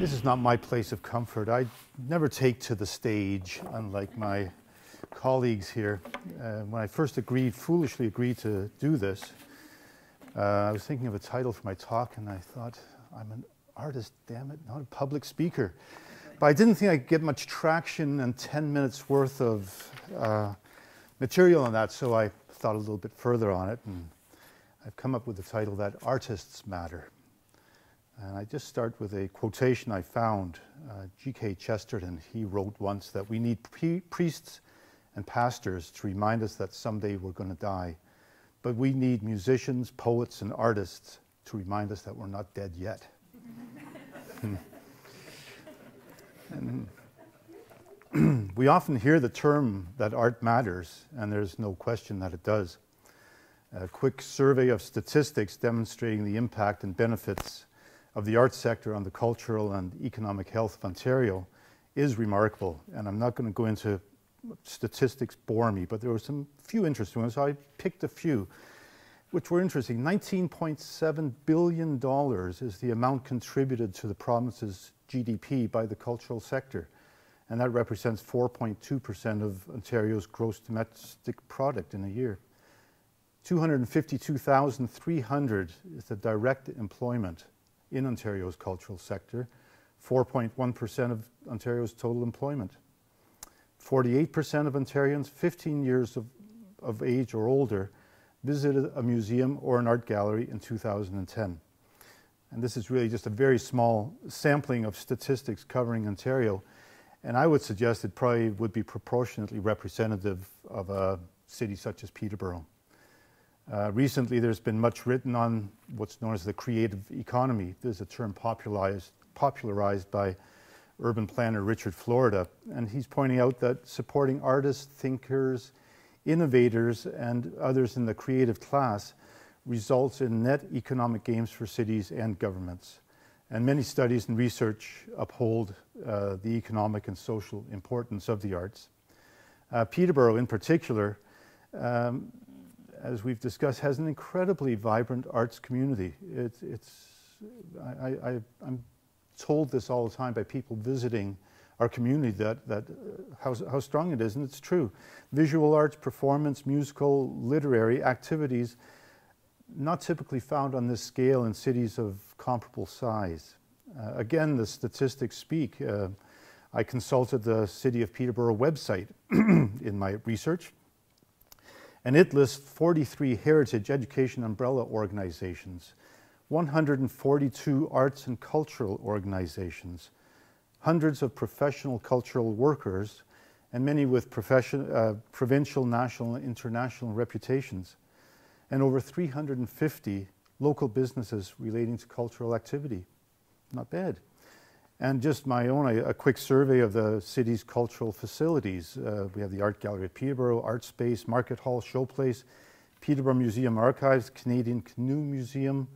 This is not my place of comfort. I never take to the stage, unlike my colleagues here. When I first foolishly agreed to do this, I was thinking of a title for my talk, and I thought, I'm an artist, damn it, not a public speaker. But I didn't think I could get much traction and 10 minutes worth of material on that, so I thought a little bit further on it, and I've come up with the title that Artists Matter. And I just start with a quotation I found. G.K. Chesterton, he wrote once that we need priests and pastors to remind us that someday we're going to die. But we need musicians, poets, and artists to remind us that we're not dead yet. We often hear the term that art matters, and there's no question that it does. A quick survey of statistics demonstrating the impact and benefits of the arts sector on the cultural and economic health of Ontario is remarkable. And I'm not going to go into statistics, bore me, but there were some few interesting ones. So I picked a few, which were interesting. $19.7 billion is the amount contributed to the province's GDP by the cultural sector. And that represents 4.2% of Ontario's gross domestic product in a year. 252,300 is the direct employment in Ontario's cultural sector, 4.1% of Ontario's total employment. 48% of Ontarians 15 years of age or older visited a museum or an art gallery in 2010. And this is really just a very small sampling of statistics covering Ontario, and I would suggest it probably would be proportionately representative of a city such as Peterborough. Recently, there's been much written on what's known as the creative economy. There's a term popularized by urban planner Richard Florida, and he's pointing out that supporting artists, thinkers, innovators, and others in the creative class results in net economic gains for cities and governments. And many studies and research uphold the economic and social importance of the arts. Peterborough, in particular, as we've discussed, has an incredibly vibrant arts community. I'm told this all the time by people visiting our community that how strong it is, and it's true. Visual arts, performance, musical, literary activities, not typically found on this scale in cities of comparable size. Again, the statistics speak. I consulted the City of Peterborough website in my research, and it lists 43 heritage education umbrella organizations, 142 arts and cultural organizations, hundreds of professional cultural workers, and many with provincial, national, and international reputations, and over 350 local businesses relating to cultural activity. Not bad. And just my own, a quick survey of the city's cultural facilities. We have the Art Gallery at Peterborough, Art Space, Market Hall, Showplace, Peterborough Museum Archives, Canadian Canoe Museum.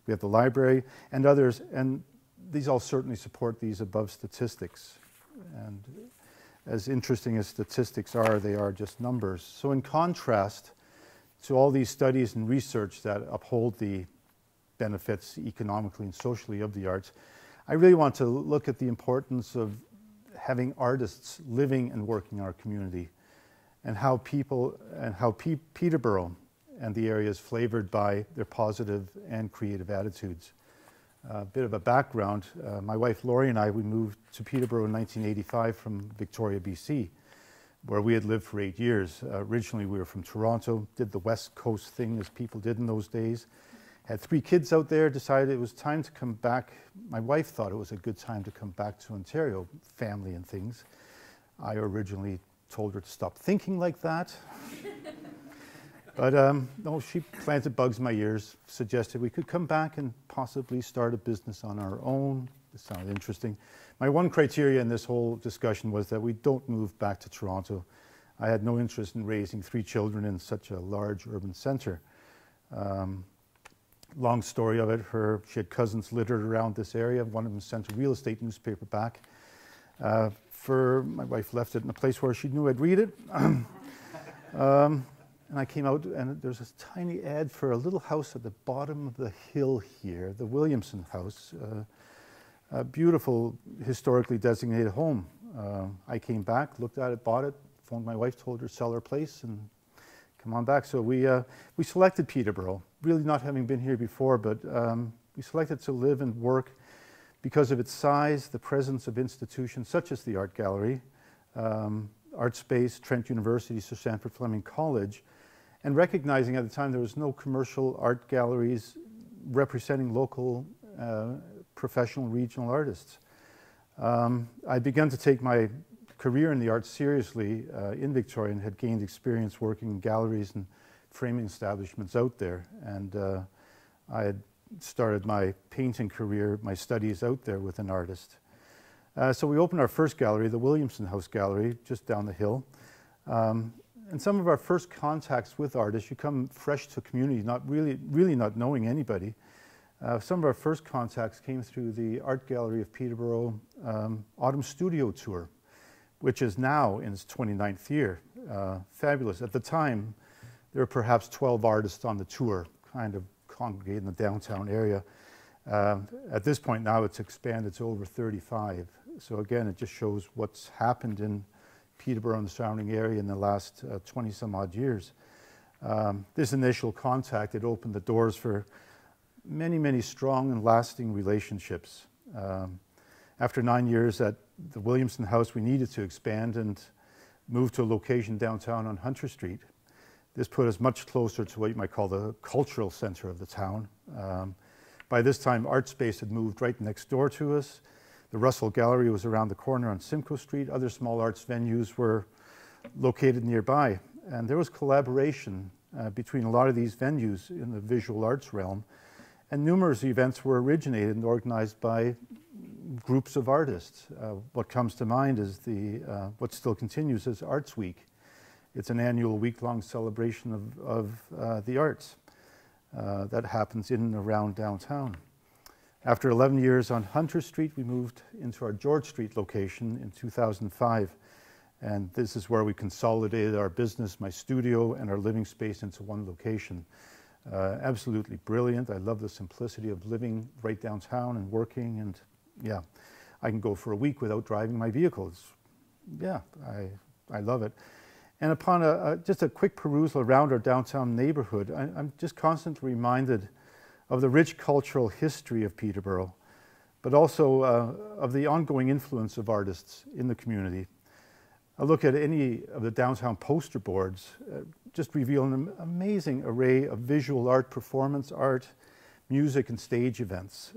We have the library and others, and these all certainly support these above statistics. And as interesting as statistics are, they are just numbers. So in contrast to all these studies and research that uphold the benefits economically and socially of the arts, I really want to look at the importance of having artists living and working in our community, and how Peterborough and the area is flavored by their positive and creative attitudes. A bit of a background, my wife Laurie and I, we moved to Peterborough in 1985 from Victoria, BC, where we had lived for 8 years. Originally we were from Toronto, did the West Coast thing as people did in those days. Had 3 kids out there, decided it was time to come back. My wife thought it was a good time to come back to Ontario, family and things. I originally told her to stop thinking like that. But no, she planted bugs in my ears, suggested we could come back and possibly start a business on our own. This sounded interesting. My one criteria in this whole discussion was that we don't move back to Toronto. I had no interest in raising 3 children in such a large urban centre. Long story of it, she had cousins littered around this area. One of them sent a real estate newspaper back. My wife left it in a place where she knew I'd read it. And I came out, and there's this tiny ad for a little house at the bottom of the hill here, the Williamson House. a beautiful, historically designated home. I came back, looked at it, bought it, phoned my wife, told her to sell her place, and come on back. So we selected Peterborough, really not having been here before, but we selected to live and work because of its size, the presence of institutions such as the Art Gallery, Art Space, Trent University, Sir Sandford Fleming College, and recognizing at the time there was no commercial art galleries representing local professional regional artists. I began to take my career in the arts seriously in Victoria and had gained experience working in galleries and framing establishments out there. And I had started my painting career, my studies out there with an artist. So we opened our first gallery, the Williamson House Gallery, just down the hill. And some of our first contacts with artists, you come fresh to a community, not really not knowing anybody. Some of our first contacts came through the Art Gallery of Peterborough Autumn Studio Tour, which is now in its 29th year. Fabulous. At the time, there were perhaps 12 artists on the tour, kind of congregated in the downtown area. At this point now, it's expanded to over 35. So again, it just shows what's happened in Peterborough and the surrounding area in the last 20 some odd years. This initial contact, it opened the doors for many, many strong and lasting relationships. After 9 years at the Williamson House, we needed to expand and move to a location downtown on Hunter Street. This put us much closer to what you might call the cultural center of the town. By this time, Art Space had moved right next door to us. The Russell Gallery was around the corner on Simcoe Street. Other small arts venues were located nearby. And there was collaboration between a lot of these venues in the visual arts realm. And numerous events were originated and organized by groups of artists. What comes to mind is what still continues as Arts Week. It's an annual week-long celebration of the arts that happens in and around downtown. After 11 years on Hunter Street, we moved into our George Street location in 2005. And this is where we consolidated our business, my studio, and our living space into one location. Absolutely brilliant. I love the simplicity of living right downtown and working, and yeah, I can go for a week without driving my vehicles. Yeah, I love it. And upon just a quick perusal around our downtown neighborhood, I'm just constantly reminded of the rich cultural history of Peterborough, but also of the ongoing influence of artists in the community. A look at any of the downtown poster boards just reveal an amazing array of visual art, performance art, music and stage events,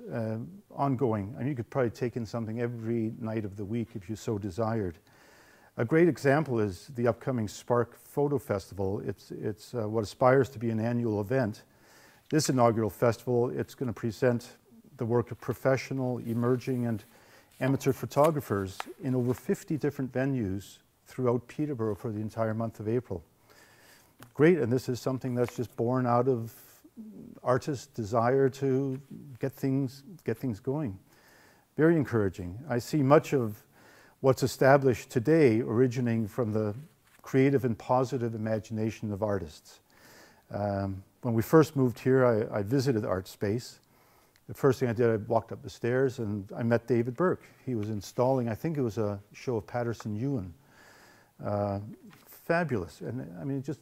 ongoing. I mean, you could probably take in something every night of the week if you so desired. A great example is the upcoming Spark Photo Festival. It's what aspires to be an annual event. This inaugural festival, it's going to present the work of professional, emerging and amateur photographers in over 50 different venues throughout Peterborough for the entire month of April. Great, and this is something that's just born out of artists' desire to get things going. Very encouraging. I see much of what's established today originating from the creative and positive imagination of artists. When we first moved here, I visited Art Space. The first thing I did, I walked up the stairs and I met David Burke. He was installing, I think it was a show of Patterson Ewan. Fabulous, and I mean, it just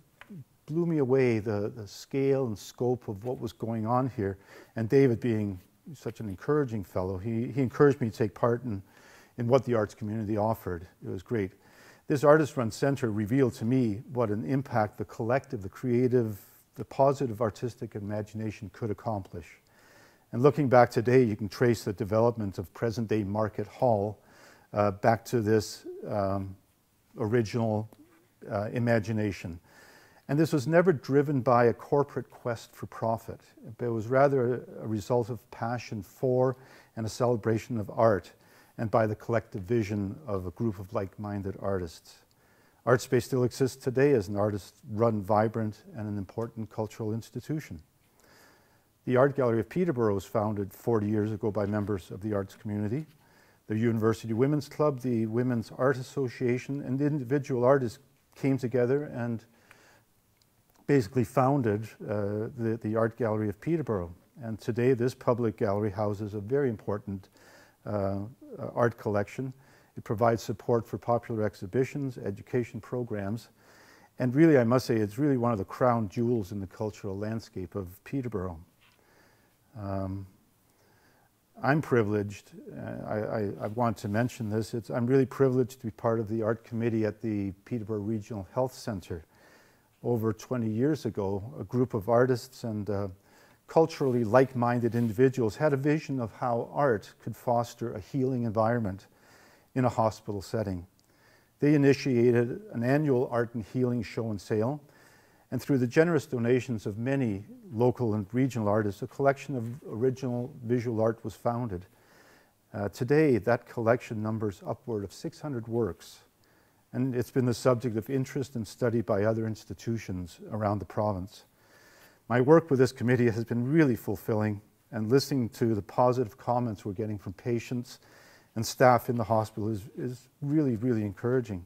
blew me away, the scale and scope of what was going on here. And David, being such an encouraging fellow, he encouraged me to take part in what the arts community offered. It was great. This artist-run center revealed to me what an impact the collective, the creative, the positive artistic imagination could accomplish. And looking back today, you can trace the development of present-day Market Hall back to this original imagination. And this was never driven by a corporate quest for profit, but it was rather a result of passion for and a celebration of art, and by the collective vision of a group of like-minded artists. Art Space still exists today as an artist-run, vibrant, and an important cultural institution. The Art Gallery of Peterborough was founded 40 years ago by members of the arts community. The University Women's Club, the Women's Art Association, and individual artists came together and basically founded the Art Gallery of Peterborough. And today this public gallery houses a very important art collection. It provides support for popular exhibitions, education programs, and really, I must say, it's really one of the crown jewels in the cultural landscape of Peterborough. I'm privileged, I want to mention this, I'm really privileged to be part of the art committee at the Peterborough Regional Health Centre. Over 20 years ago, a group of artists and culturally like-minded individuals had a vision of how art could foster a healing environment in a hospital setting. They initiated an annual art and healing show and sale, and through the generous donations of many local and regional artists, a collection of original visual art was founded. Today, that collection numbers upward of 600 works, and it's been the subject of interest and study by other institutions around the province. My work with this committee has been really fulfilling, and listening to the positive comments we're getting from patients and staff in the hospital is really, really encouraging.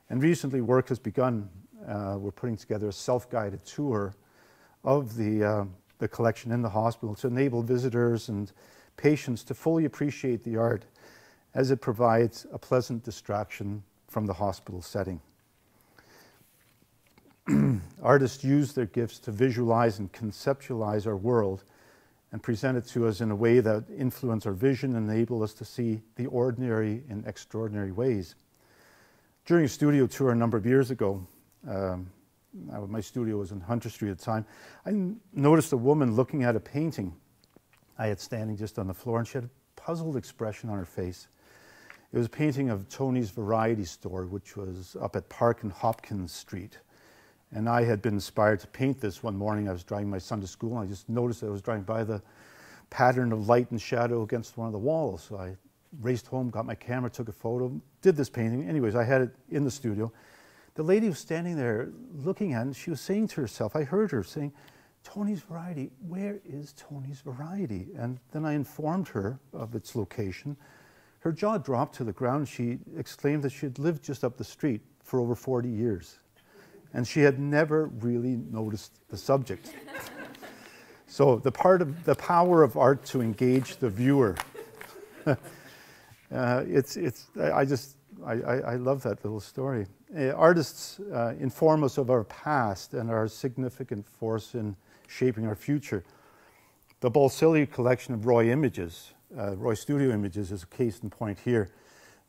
And recently work has begun. We're putting together a self-guided tour of the collection in the hospital to enable visitors and patients to fully appreciate the art as it provides a pleasant distraction from the hospital setting. Artists use their gifts to visualize and conceptualize our world and present it to us in a way that influence our vision and enable us to see the ordinary in extraordinary ways. During a studio tour a number of years ago, my studio was in Hunter Street at the time, I noticed a woman looking at a painting I had standing just on the floor, and she had a puzzled expression on her face. It was a painting of Tony's Variety Store, which was up at Park and Hopkins Street. And I had been inspired to paint this one morning. I was driving my son to school, and I just noticed I was driving by the pattern of light and shadow against one of the walls. So I raced home, got my camera, took a photo, did this painting. Anyways, I had it in the studio. The lady was standing there looking at it, and she was saying to herself, I heard her saying, Tony's Variety, where is Tony's Variety? And then I informed her of its location. Her jaw dropped to the ground. She exclaimed that she had lived just up the street for over 40 years. And she had never really noticed the subject. So the power of art to engage the viewer. I love that little story. Artists inform us of our past and are a significant force in shaping our future. The Balsillie collection of Roy images, Roy studio images, is a case in point here.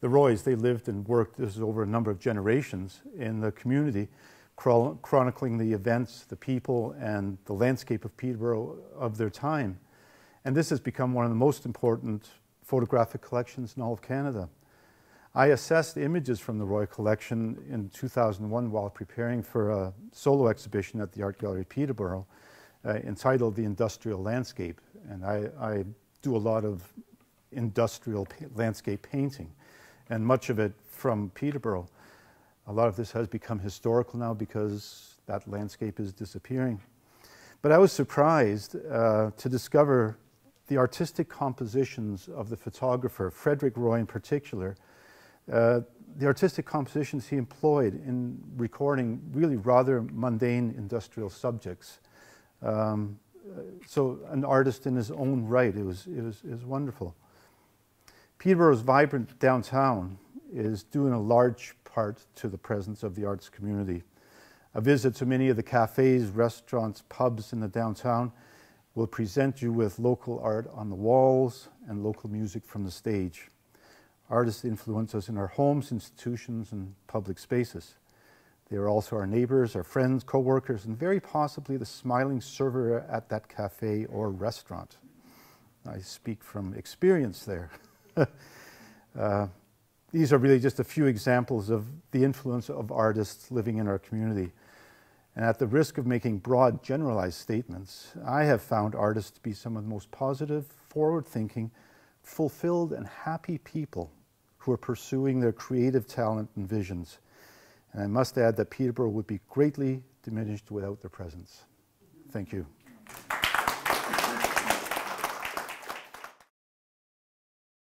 The Roys, they lived and worked, this is over a number of generations, in the community, chronicling the events, the people, and the landscape of Peterborough of their time. And this has become one of the most important photographic collections in all of Canada. I assessed images from the Roy collection in 2001 while preparing for a solo exhibition at the Art Gallery Peterborough entitled The Industrial Landscape. And I do a lot of industrial landscape painting, and much of it from Peterborough. A lot of this has become historical now because that landscape is disappearing. But I was surprised to discover the artistic compositions of the photographer, Frederick Roy in particular, the artistic compositions he employed in recording really rather mundane industrial subjects. So an artist in his own right, it was wonderful. Peterborough's vibrant downtown is doing a large part to the presence of the arts community. A visit to many of the cafes, restaurants, pubs in the downtown will present you with local art on the walls and local music from the stage. Artists influence us in our homes, institutions, and public spaces. They are also our neighbors, our friends, co-workers, and very possibly the smiling server at that cafe or restaurant. I speak from experience there. These are really just a few examples of the influence of artists living in our community. And at the risk of making broad, generalized statements, I have found artists to be some of the most positive, forward-thinking, fulfilled, and happy people who are pursuing their creative talent and visions. And I must add that Peterborough would be greatly diminished without their presence. Thank you.